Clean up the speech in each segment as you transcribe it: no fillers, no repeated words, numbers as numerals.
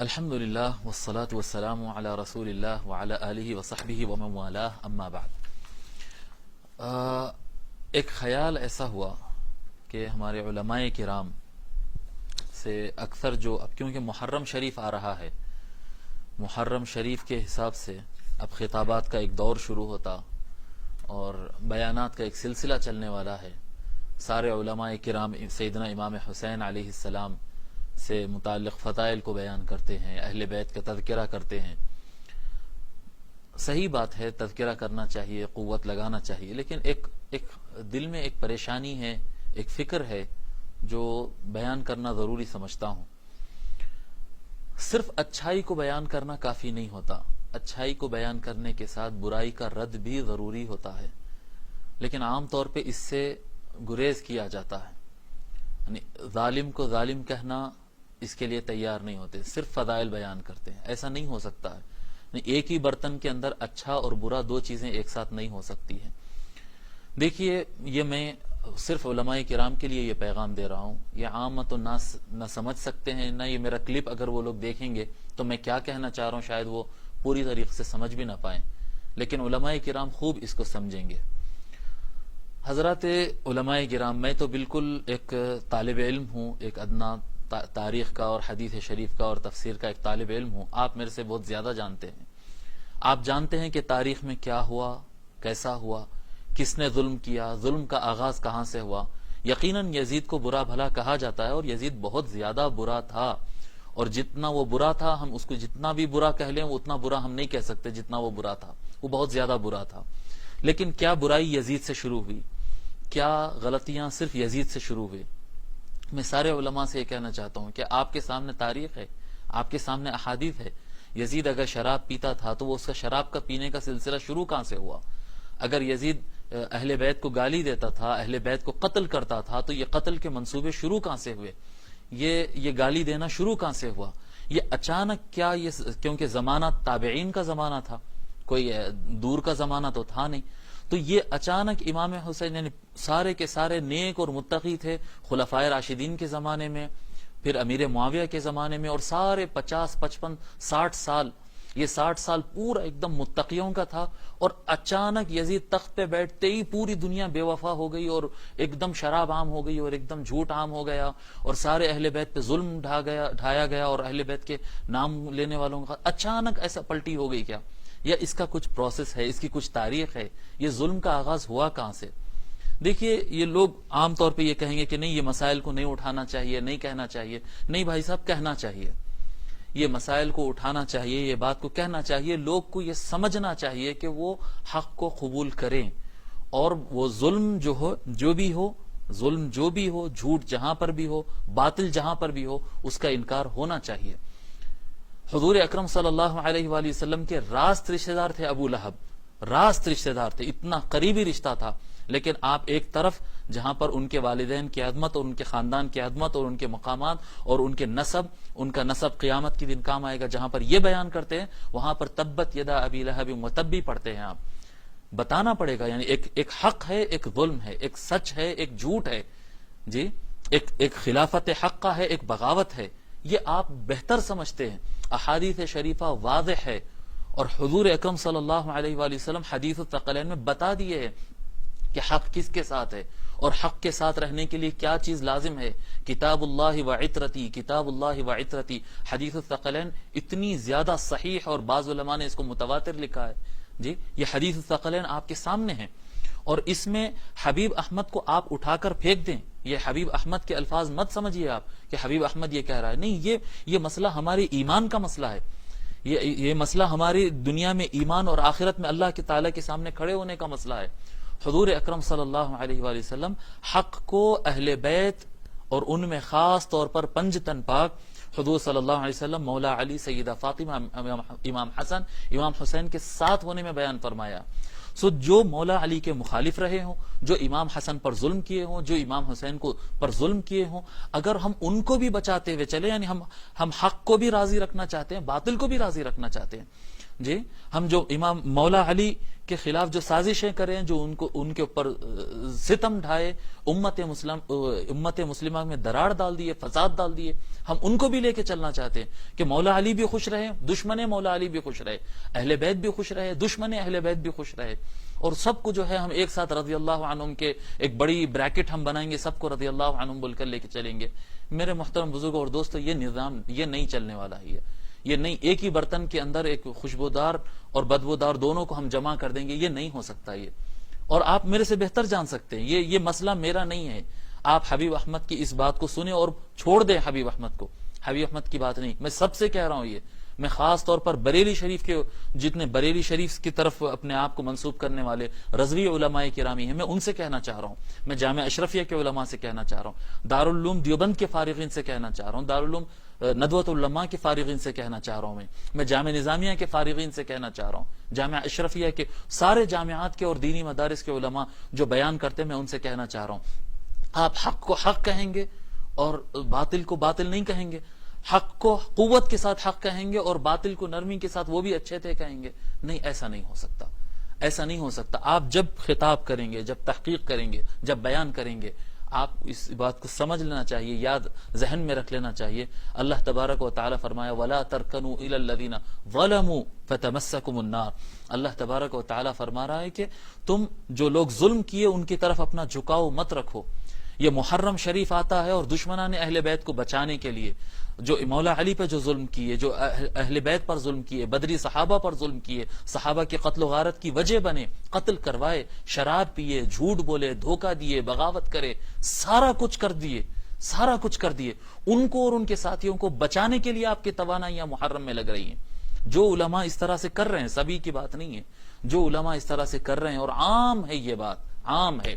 الحمد للہ والصلاة والسلام علی رسول اللہ وعلی آلہ وصحبہ ومن والاه اما بعد۔ ایک خیال ایسا ہوا کہ ہمارے علماء کرام سے اکثر جو اب کیونکہ محرم شریف آ رہا ہے، محرم شریف کے حساب سے اب خطابات کا ایک دور شروع ہوتا اور بیانات کا ایک سلسلہ چلنے والا ہے۔ سارے علماء کرام سیدنا امام حسین علیہ السلام سے متعلق فضائل کو بیان کرتے ہیں، اہل بیت کا تذکرہ کرتے ہیں۔ صحیح بات ہے، تذکرہ کرنا چاہیے، قوت لگانا چاہیے، لیکن ایک دل میں ایک پریشانی ہے، ایک فکر ہے جو بیان کرنا ضروری سمجھتا ہوں۔ صرف اچھائی کو بیان کرنا کافی نہیں ہوتا، اچھائی کو بیان کرنے کے ساتھ برائی کا رد بھی ضروری ہوتا ہے، لیکن عام طور پہ اس سے گریز کیا جاتا ہے، یعنی ظالم کو ظالم کہنا اس کے لیے تیار نہیں ہوتے، صرف فضائل بیان کرتے ہیں۔ ایسا نہیں ہو سکتا ہے، ایک ہی برتن کے اندر اچھا اور برا دو چیزیں ایک ساتھ نہیں ہو سکتی ہیں۔ دیکھیے، یہ میں صرف علماء کرام کے لیے یہ پیغام دے رہا ہوں، یہ عامت الناس نہ سمجھ سکتے ہیں، نہ یہ میرا کلپ اگر وہ لوگ دیکھیں گے تو میں کیا کہنا چاہ رہا ہوں شاید وہ پوری طریقے سے سمجھ بھی نہ پائیں، لیکن علماء کرام خوب اس کو سمجھیں گے۔ حضرات علماء کرام، میں تو بالکل ایک طالب علم ہوں، ایک ادنا تاریخ کا اور حدیث شریف کا اور تفسیر کا ایک طالب علم ہوں۔ آپ میرے سے بہت زیادہ جانتے ہیں، آپ جانتے ہیں کہ تاریخ میں کیا ہوا، کیسا ہوا، کس نے ظلم کیا، ظلم کا آغاز کہاں سے ہوا۔ یقیناً یزید کو برا بھلا کہا جاتا ہے اور یزید بہت زیادہ برا تھا، اور جتنا وہ برا تھا ہم اس کو جتنا بھی برا کہہ لیں اتنا برا ہم نہیں کہہ سکتے جتنا وہ برا تھا، وہ بہت زیادہ برا تھا۔ لیکن کیا برائی یزید سے شروع ہوئی؟ کیا غلطیاں صرف یزید سے شروع ہوئی؟ میں سارے علماء سے یہ کہنا چاہتا ہوں کہ آپ کے سامنے تاریخ ہے، آپ کے سامنے احادیث ہے۔ یزید اگر شراب پیتا تھا تو وہ اس کا شراب کا پینے کا سلسلہ شروع کہاں سے ہوا؟ اگر یزید اہل بیت کو گالی دیتا تھا، اہل بیت کو قتل کرتا تھا، تو یہ قتل کے منصوبے شروع کہاں سے ہوئے؟ یہ گالی دینا شروع کہاں سے ہوا؟ یہ اچانک کیا؟ یہ کیونکہ زمانہ تابعین کا زمانہ تھا، کوئی دور کا زمانہ تو تھا نہیں، تو یہ اچانک امام حسین یعنی سارے کے سارے نیک اور متقی تھے خلفائے راشدین کے زمانے میں، پھر امیر معاویہ کے زمانے میں، اور سارے 50 55 60 سال، یہ 60 سال پورا ایک دم متقیوں کا تھا، اور اچانک یزید تخت پہ بیٹھتے ہی پوری دنیا بے وفا ہو گئی اور ایک دم شراب عام ہو گئی اور ایک دم جھوٹ عام ہو گیا، اور سارے اہل بیت پہ ظلم ڈھایا گیا اور اہل بیت کے نام لینے والوں کا اچانک ایسا پلٹی ہو گئی کیا؟ یا اس کا کچھ پروسیس ہے، اس کی کچھ تاریخ ہے؟ یہ ظلم کا آغاز ہوا کہاں سے؟ دیکھیے، یہ لوگ عام طور پہ یہ کہیں گے کہ نہیں، یہ مسائل کو نہیں اٹھانا چاہیے، نہیں کہنا چاہیے۔ نہیں بھائی صاحب، کہنا چاہیے، یہ مسائل کو اٹھانا چاہیے، یہ بات کو کہنا چاہیے، لوگ کو یہ سمجھنا چاہیے کہ وہ حق کو قبول کریں، اور وہ ظلم جو بھی ہو، جھوٹ جہاں پر بھی ہو، باطل جہاں پر بھی ہو، اس کا انکار ہونا چاہیے۔ حضور اکرم صلی اللہ علیہ وآلہ وسلم کے راست رشتہ دار تھے ابو لہب، راست رشتہ دار تھے، اتنا قریبی رشتہ تھا، لیکن آپ ایک طرف جہاں پر ان کے والدین کی عظمت اور ان کے خاندان کی عظمت اور ان کے مقامات اور ان کا نسب قیامت کے دن کام آئے گا، جہاں پر یہ بیان کرتے ہیں وہاں پر تبت یدا ابی لہب وتب بھی پڑھتے ہیں۔ آپ بتانا پڑے گا، یعنی ایک حق ہے، ایک ظلم ہے، ایک سچ ہے، ایک جھوٹ ہے، جی، ایک خلافت حق کا ہے، ایک بغاوت ہے، یہ آپ بہتر سمجھتے ہیں۔ احادیث شریفہ واضح ہے، اور حضور اکرم صلی اللہ علیہ وآلہ وسلم حدیث الثقلین میں بتا دیے ہیں کہ حق کس کے ساتھ ہے اور حق کے ساتھ رہنے کے لیے کیا چیز لازم ہے۔ کتاب اللہ و عطرتی، کتاب اللہ و عطرتی، حدیث الثقلین اتنی زیادہ صحیح، اور بعض علماء نے اس کو متواتر لکھا ہے، جی، یہ حدیث الثقلین آپ کے سامنے ہیں، اور اس میں حبیب احمد کو آپ اٹھا کر پھینک دیں، یہ حبیب احمد کے الفاظ مت سمجھیے آپ کہ حبیب احمد یہ کہہ رہا ہے، نہیں، یہ مسئلہ ہماری ایمان کا مسئلہ ہے، یہ مسئلہ ہماری دنیا میں ایمان اور آخرت میں اللہ کے تعالیٰ کے سامنے کھڑے ہونے کا مسئلہ ہے۔ حضور اکرم صلی اللہ علیہ وآلہ وسلم حق کو اہل بیت اور ان میں خاص طور پر پنجتن پاک حضور صلی اللہ علیہ وسلم، مولا علی، سیدہ فاطمہ، امام حسن، امام حسین کے ساتھ ہونے میں بیان فرمایا۔ جو مولا علی کے مخالف رہے ہوں، جو امام حسن پر ظلم کیے ہوں، جو امام حسین پر ظلم کیے ہوں، اگر ہم ان کو بھی بچاتے ہوئے چلے، یعنی ہم حق کو بھی راضی رکھنا چاہتے ہیں، باطل کو بھی راضی رکھنا چاہتے ہیں، جی ہم جو امام مولا علی کے خلاف جو سازشیں کریں، جو ان کے اوپر ستم ڈھائے، امت مسلمہ میں دراڑ ڈال دیے، فساد ڈال دیے، ہم ان کو بھی لے کے چلنا چاہتے ہیں کہ مولا علی بھی خوش رہے، دشمن مولا علی بھی خوش رہے، اہل بیت بھی خوش رہے، دشمن اہل بیت بھی خوش رہے، اور سب کو جو ہے ہم ایک ساتھ رضی اللہ عنہم کے ایک بڑی بریکٹ ہم بنائیں گے، سب کو رضی اللہ عنہم بول کر لے کے چلیں گے۔ میرے محترم بزرگوں اور دوستو، یہ نظام یہ نہیں چلنے والا ہی ہے، یہ نہیں، ایک ہی برتن کے اندر ایک خوشبودار اور بدبودار دونوں کو ہم جمع کر دیں گے، یہ نہیں ہو سکتا یہ، اور آپ میرے سے بہتر جان سکتے ہیں، یہ مسئلہ میرا نہیں ہے۔ آپ حبیب احمد کی اس بات کو سنیں اور چھوڑ دیں حبیب احمد کو، حبیب احمد کی بات نہیں، میں سب سے کہہ رہا ہوں، یہ میں خاص طور پر بریلی شریف کے جتنے بریلی شریف کی طرف اپنے آپ کو منسوب کرنے والے رضوی علماء کرامی ہیں، میں ان سے کہنا چاہ رہا ہوں، میں جامعہ اشرفیہ کے علماء سے کہنا چاہ رہا ہوں، دارالعلوم دیوبند کے فارغین سے کہنا چاہ رہا ہوں، دارالعلوم ندوۃ العلماء کے فارغین سے کہنا چاہ رہا ہوں، میں جامعہ نظامیہ کے فارغین سے کہنا چاہ رہا ہوں، جامعہ اشرفیہ کے سارے جامعات کے اور دینی مدارس کے علماء جو بیان کرتے ہیں، میں ان سے کہنا چاہ رہا ہوں، آپ حق کو حق کہیں گے اور باطل کو باطل نہیں کہیں گے، حق کو قوت کے ساتھ حق کہیں گے اور باطل کو نرمی کے ساتھ وہ بھی اچھے تھے کہیں گے، نہیں، ایسا نہیں ہو سکتا، ایسا نہیں ہو سکتا۔ آپ جب خطاب کریں گے، جب تحقیق کریں گے، جب بیان کریں گے، آپ اس بات کو سمجھ لینا چاہیے، یاد ذہن میں رکھ لینا چاہیے، اللہ تبارک و تعالی فرمایا وَلَا تَرْكَنُوا إِلَى الَّذِينَ ظَلَمُوا فَتَمَسَّكُمُ النَّارُ، اللہ تبارک و تعالی فرما رہا ہے کہ تم جو لوگ ظلم کیے ان کی طرف اپنا جھکاؤ مت رکھو۔ یہ محرم شریف آتا ہے اور دشمنان اہل بیت کو بچانے کے لیے، جو مولا علی پہ جو ظلم کیے، جو اہل بیت پر ظلم کیے، بدری صحابہ پر ظلم کیے، صحابہ کے قتل و غارت کی وجہ بنے، قتل کروائے، شراب پیے، جھوٹ بولے، دھوکہ دیے، بغاوت کرے، سارا کچھ کر دیے، ان کو اور ان کے ساتھیوں کو بچانے کے لیے آپ کی توانائیاں محرم میں لگ رہی ہیں۔ جو علماء اس طرح سے کر رہے ہیں، سبھی کی بات نہیں ہے، جو علماء اس طرح سے کر رہے ہیں، اور عام ہے یہ بات، عام ہے،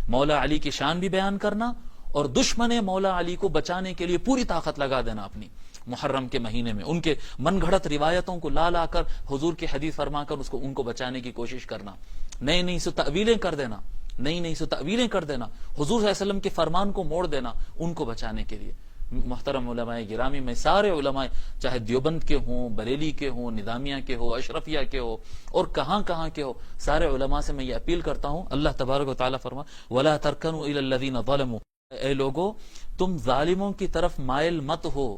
مولا علی کی شان بھی بیان کرنا اور دشمن مولا علی کو بچانے کے لیے پوری طاقت لگا دینا اپنی، محرم کے مہینے میں ان کے من گھڑت روایتوں کو لا کر حضور کی حدیث فرما کر ان کو بچانے کی کوشش کرنا، نئی سو تعویلیں کر دینا، نئی سو تعویلیں کر دینا، حضور صلی اللہ علیہ وسلم کے فرمان کو موڑ دینا ان کو بچانے کے لیے۔ محترم علماء گرامی، میں سارے علماء چاہے دیوبند کے ہوں، بریلی کے ہوں، نظامیہ کے ہو، اشرفیہ کے ہو، اور کہاں کے ہو، سارے علماء سے میں یہ اپیل کرتا ہوں، اللہ تبارک و تعالیٰ فرما وَلَا تَرْكَنُوا إِلَى الَّذِينَ ظَلَمُوا، اے لوگو تم ظالموں کی طرف مائل مت ہو،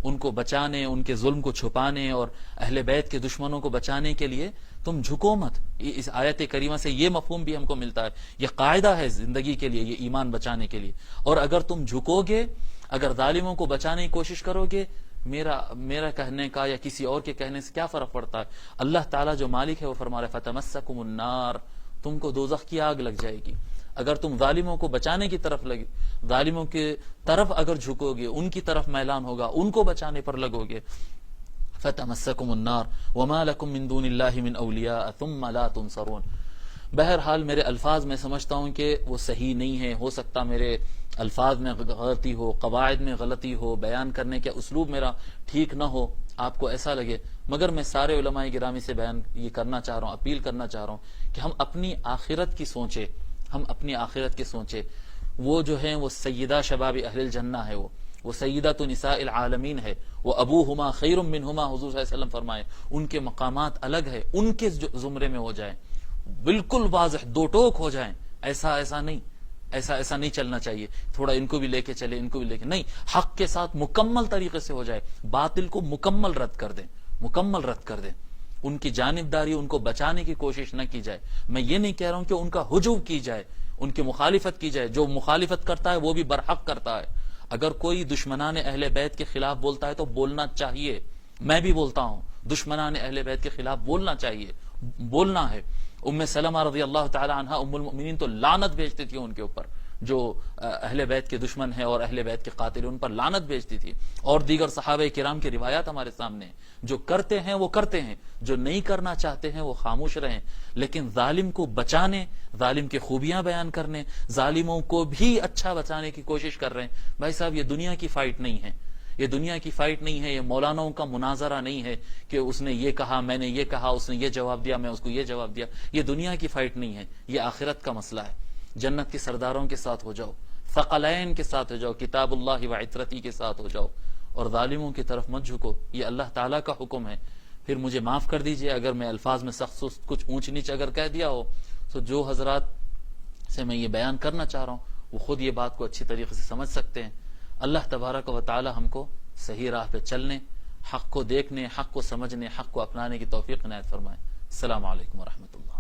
ان کو بچانے، ان کے ظلم کو چھپانے اور اہل بیت کے دشمنوں کو بچانے کے لیے تم جھکو مت۔ اس آیت کریمہ سے یہ مفہوم بھی ہم کو ملتا ہے، یہ قاعدہ ہے زندگی کے لیے، یہ ایمان بچانے کے لیے، اور اگر تم جھکو گے، اگر ظالموں کو بچانے کی کوشش کرو گے، میرا کہنے کا یا کسی اور کے کہنے سے کیا فرق پڑتا ہے؟ اللہ تعالیٰ جو مالک ہے وہ فرما رہا ہے فَتَمَسَّكُمُ النَّارُ، تم کو دوزخ کی آگ لگ جائے گی اگر تم ظالموں کو بچانے کی طرف لگے، ظالموں کی طرف اگر جھکو گے، ان کی طرف میلان ہوگا، ان کو بچانے پر لگو گے، فَتَمَسَّكُمُ النَّارُ وَمَا لَكُم مِّن دُونِ اللَّهِ مِنْ أَوْلِيَاءَ ثُمَّ لَا تُنصَرُونَ۔ بہرحال میرے الفاظ میں سمجھتا ہوں کہ وہ صحیح نہیں ہے، ہو سکتا میرے الفاظ میں غلطی ہو، قواعد میں غلطی ہو، بیان کرنے کے اسلوب میرا ٹھیک نہ ہو، آپ کو ایسا لگے، مگر میں سارے علماء گرامی سے بیان یہ کرنا چاہ رہا ہوں، اپیل کرنا چاہ رہا ہوں کہ ہم اپنی آخرت کی سوچیں، ہم اپنی آخرت کی سوچیں۔ وہ جو ہیں وہ سیدہ شباب اہل الجنہ ہے، وہ سیدۃ نساء العالمین ہے، وہ ابوہما خیر منہما، حضور صلی اللہ علیہ وسلم فرمائے، ان کے مقامات الگ ہے، ان کے زمرے میں ہو جائیں، بالکل واضح دو ٹوک ہو جائیں، ایسا نہیں چلنا چاہیے، تھوڑا ان کو بھی لے کے چلے، ان کو بھی لے کے نہیں، حق کے ساتھ مکمل طریقے سے ہو جائے، باطل کو مکمل رد کر دیں، ان کی جانبداری، ان کو بچانے کی کوشش نہ کی جائے۔ میں یہ نہیں کہہ رہا ہوں کہ ان کا ہجوم کی جائے، ان کی مخالفت کی جائے، جو مخالفت کرتا ہے وہ بھی برحق کرتا ہے، اگر کوئی دشمنان اہل بیت کے خلاف بولتا ہے تو بولنا چاہیے، میں بھی بولتا ہوں، دشمنان اہل بیت کے خلاف بولنا چاہیے، بولنا ہے۔ ام سلمہ رضی اللہ تعالی عنہ ام المؤمنین تو لعنت بھیجتی تھی ان کے اوپر، جو اہل بیت کے دشمن ہیں اور اہل بیت کے قاتل، ان پر لعنت بھیجتی تھی، اور دیگر صحابہ کرام کی روایات ہمارے سامنے ہیں، جو کرتے ہیں وہ کرتے ہیں، جو نہیں کرنا چاہتے ہیں وہ خاموش رہیں، لیکن ظالم کو بچانے، ظالم کی خوبیاں بیان کرنے، ظالموں کو بھی اچھا بچانے کی کوشش کر رہے ہیں۔ بھائی صاحب، یہ دنیا کی فائٹ نہیں ہے، یہ دنیا کی فائٹ نہیں ہے، یہ مولاناؤں کا مناظرہ نہیں ہے کہ اس نے یہ کہا، میں نے یہ کہا، اس نے یہ جواب دیا، میں اس کو یہ جواب دیا، یہ دنیا کی فائٹ نہیں ہے، یہ آخرت کا مسئلہ ہے۔ جنت کے سرداروں کے ساتھ ہو جاؤ، ثقلین کے ساتھ ہو جاؤ، کتاب اللہ و عترتی کے ساتھ ہو جاؤ، اور ظالموں کی طرف مت جھکو، یہ اللہ تعالیٰ کا حکم ہے۔ پھر مجھے معاف کر دیجئے اگر میں الفاظ میں سخت سست کچھ اونچ نیچ اگر کہہ دیا ہو، تو جو حضرات سے میں یہ بیان کرنا چاہ رہا ہوں وہ خود یہ بات کو اچھی طریقے سے سمجھ سکتے ہیں۔ اللہ تبارک و تعالی ہم کو صحیح راہ پہ چلنے، حق کو دیکھنے، حق کو سمجھنے، حق کو اپنانے کی توفیق عنایت فرمائے۔ السلام علیکم ورحمۃ اللہ۔